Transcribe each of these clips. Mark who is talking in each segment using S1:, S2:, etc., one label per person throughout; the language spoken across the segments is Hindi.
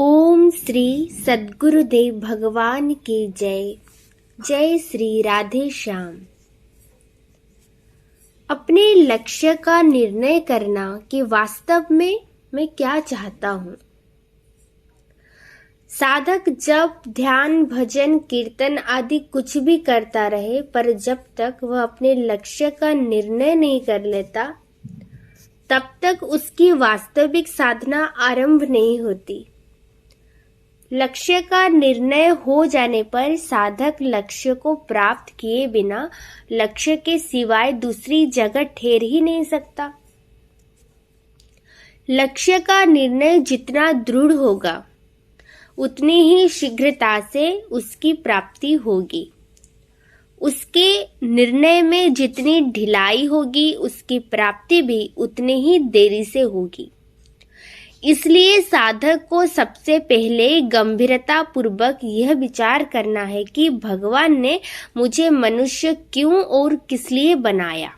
S1: ओम श्री सद्गुरुदेव भगवान की जय। जय श्री राधे श्याम। अपने लक्ष्य का निर्णय करना कि वास्तव में मैं क्या चाहता हूँ। साधक जब ध्यान, भजन, कीर्तन आदि कुछ भी करता रहे, पर जब तक वह अपने लक्ष्य का निर्णय नहीं कर लेता, तब तक उसकी वास्तविक साधना आरंभ नहीं होती। लक्ष्य का निर्णय हो जाने पर साधक लक्ष्य को प्राप्त किए बिना लक्ष्य के सिवाय दूसरी जगह ठहर ही नहीं सकता। लक्ष्य का निर्णय जितना दृढ़ होगा, उतनी ही शीघ्रता से उसकी प्राप्ति होगी। उसके निर्णय में जितनी ढिलाई होगी, उसकी प्राप्ति भी उतनी ही देरी से होगी। इसलिए साधक को सबसे पहले गंभीरता पूर्वक यह विचार करना है कि भगवान ने मुझे मनुष्य क्यों और किस लिए बनाया।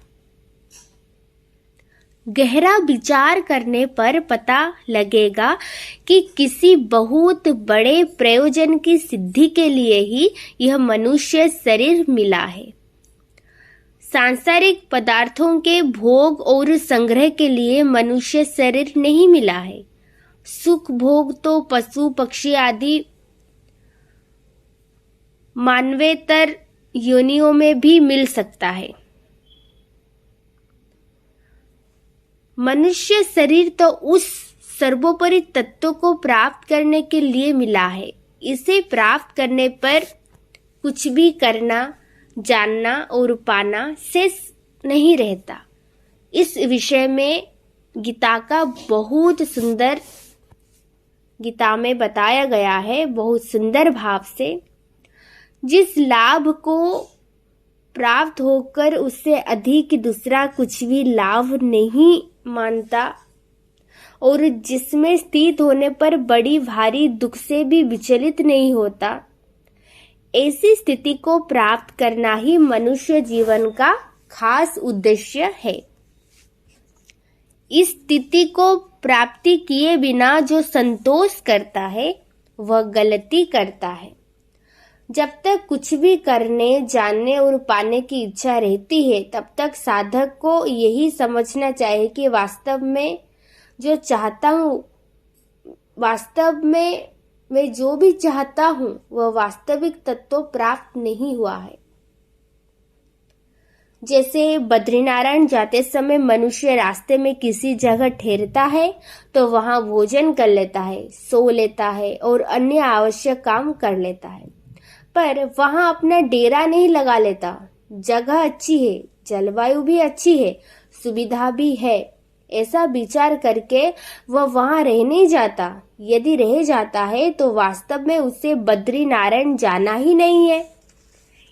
S1: गहरा विचार करने पर पता लगेगा कि किसी बहुत बड़े प्रयोजन की सिद्धि के लिए ही यह मनुष्य शरीर मिला है। सांसारिक पदार्थों के भोग और संग्रह के लिए मनुष्य शरीर नहीं मिला है। सुख भोग तो पशु पक्षी आदि मानवेतर योनियों में भी मिल सकता है। मनुष्य शरीर तो उस सर्वोपरि तत्व को प्राप्त करने के लिए मिला है। इसे प्राप्त करने पर कुछ भी करना, जानना और पाना शेष नहीं रहता। इस विषय में गीता में बताया गया है बहुत सुंदर भाव से। जिस लाभ को प्राप्त होकर उससे अधिक दूसरा कुछ भी लाभ नहीं मानता और जिसमें स्थित होने पर बड़ी भारी दुख से भी विचलित नहीं होता, ऐसी स्थिति को प्राप्त करना ही मनुष्य जीवन का खास उद्देश्य है। इस स्थिति को प्राप्ति किए बिना जो संतोष करता है, वह गलती करता है। जब तक कुछ भी करने, जानने और पाने की इच्छा रहती है, तब तक साधक को यही समझना चाहिए कि वास्तव में जो चाहता हूँ, वास्तव में मैं जो भी चाहता हूँ, वह वास्तविक तत्व प्राप्त नहीं हुआ है। जैसे बद्रीनारायण जाते समय मनुष्य रास्ते में किसी जगह ठहरता है तो वहां भोजन कर लेता है, सो लेता है और अन्य आवश्यक काम कर लेता है, पर वहां अपना डेरा नहीं लगा लेता। जगह अच्छी है, जलवायु भी अच्छी है, सुविधा भी है, ऐसा विचार करके वह वहां रह नहीं जाता। यदि रह जाता है तो वास्तव में उसे बद्रीनारायण जाना ही नहीं है।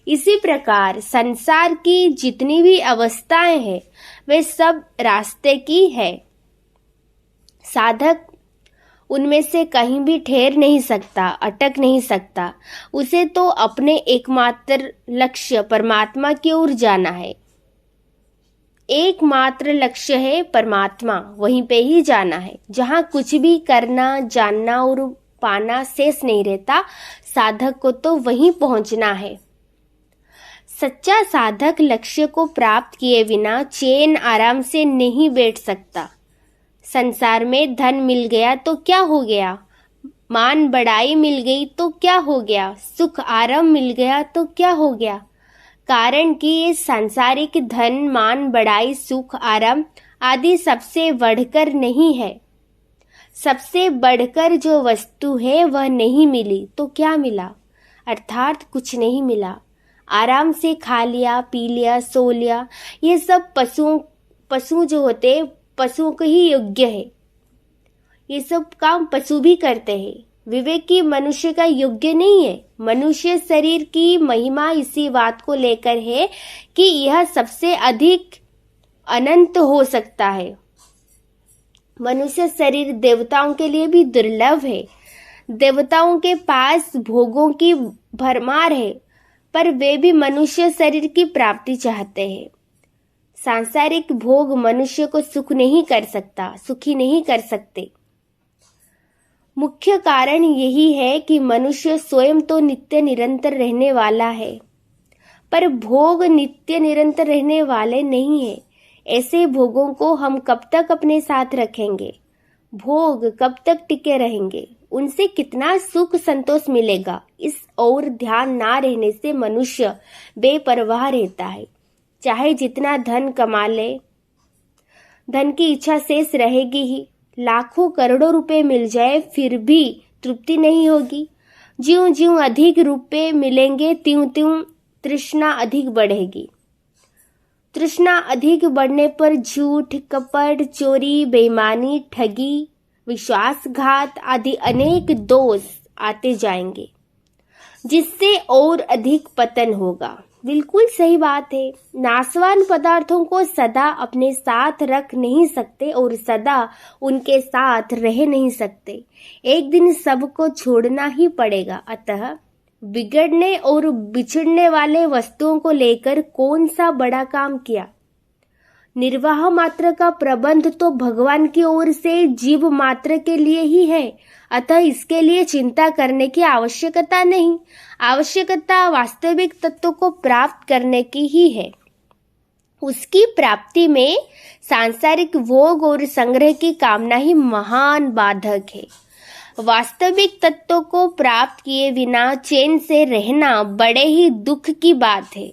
S1: इसी प्रकार संसार की जितनी भी अवस्थाएं हैं, वे सब रास्ते की है। साधक उनमें से कहीं भी ठहर नहीं सकता, अटक नहीं सकता। उसे तो अपने एकमात्र लक्ष्य परमात्मा की ओर जाना है। एकमात्र लक्ष्य है परमात्मा, वहीं पे ही जाना है। जहां कुछ भी करना, जानना और पाना शेष नहीं रहता, साधक को तो वहीं पहुंचना है। सच्चा साधक लक्ष्य को प्राप्त किए बिना चैन आराम से नहीं बैठ सकता। संसार में धन मिल गया तो क्या हो गया, मान बढ़ाई मिल गई तो क्या हो गया, सुख आराम मिल गया तो क्या हो गया। कारण कि ये सांसारिक धन, मान बढ़ाई, सुख आराम आदि सबसे बढ़कर नहीं है। सबसे बढ़कर जो वस्तु है वह नहीं मिली तो क्या मिला, अर्थात कुछ नहीं मिला। आराम से खा लिया, पी लिया, सो लिया, ये सब पशु जो होते, पशुओं के ही योग्य है। ये सब काम पशु भी करते हैं, विवेकी मनुष्य का योग्य नहीं है। मनुष्य शरीर की महिमा इसी बात को लेकर है कि यह सबसे अधिक अनंत हो सकता है। मनुष्य शरीर देवताओं के लिए भी दुर्लभ है। देवताओं के पास भोगों की भरमार है, पर वे भी मनुष्य शरीर की प्राप्ति चाहते हैं। सांसारिक भोग मनुष्य को सुखी नहीं कर सकते। मुख्य कारण यही है कि मनुष्य स्वयं तो नित्य निरंतर रहने वाला है, पर भोग नित्य निरंतर रहने वाले नहीं है। ऐसे भोगों को हम कब तक अपने साथ रखेंगे? भोग कब तक टिके रहेंगे? उनसे कितना सुख संतोष मिलेगा? इस और ध्यान ना रहने से मनुष्य बेपरवाह रहता है। चाहे जितना धन कमा ले, धन की इच्छा शेष रहेगी ही। लाखों करोड़ों रुपए मिल जाए फिर भी तृप्ति नहीं होगी। ज्यों ज्यों अधिक रुपए मिलेंगे त्यों त्यों तृष्णा अधिक बढ़ेगी। तृष्णा अधिक बढ़ने पर झूठ, कपट, चोरी, बेईमानी, ठगी, विश्वासघात आदि अनेक दोष आते जाएंगे, जिससे और अधिक पतन होगा। बिल्कुल सही बात है। नाशवान पदार्थों को सदा अपने साथ रख नहीं सकते और सदा उनके साथ रह नहीं सकते। एक दिन सबको छोड़ना ही पड़ेगा। अतः बिगड़ने और बिछड़ने वाले वस्तुओं को लेकर कौन सा बड़ा काम किया? निर्वाह मात्र का प्रबंध तो भगवान की ओर से जीव मात्र के लिए ही है। अतः इसके लिए चिंता करने की आवश्यकता नहीं। आवश्यकता वास्तविक तत्व को प्राप्त करने की ही है। उसकी प्राप्ति में सांसारिक भोग और संग्रह की कामना ही महान बाधक है। वास्तविक तत्व को प्राप्त किए बिना चैन से रहना बड़े ही दुख की बात है।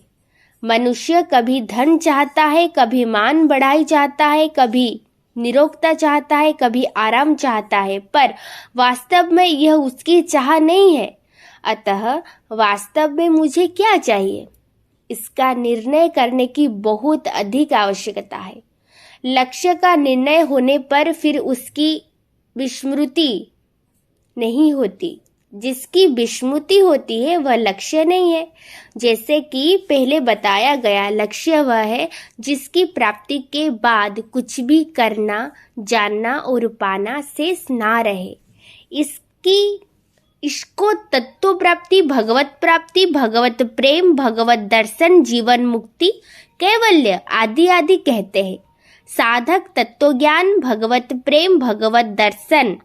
S1: मनुष्य कभी धन चाहता है, कभी मान बढ़ाई चाहता है, कभी निरोगता चाहता है, कभी आराम चाहता है, पर वास्तव में यह उसकी चाह नहीं है। अतः वास्तव में मुझे क्या चाहिए, इसका निर्णय करने की बहुत अधिक आवश्यकता है। लक्ष्य का निर्णय होने पर फिर उसकी विस्मृति नहीं होती। जिसकी विस्मृति होती है वह लक्ष्य नहीं है। जैसे कि पहले बताया गया, लक्ष्य वह है जिसकी प्राप्ति के बाद कुछ भी करना, जानना और पाना शेष ना रहे। इसको तत्व प्राप्ति, भगवत प्राप्ति, भगवत प्रेम, भगवत दर्शन, जीवन मुक्ति, कैवल्य आदि आदि कहते हैं। साधक तत्व ज्ञान, भगवत प्रेम, भगवत दर्शन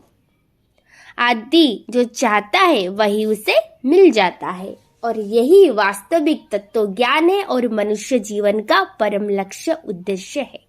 S1: आदि जो चाहता है वही उसे मिल जाता है, और यही वास्तविक तत्व ज्ञान है और मनुष्य जीवन का परम लक्ष्य उद्देश्य है।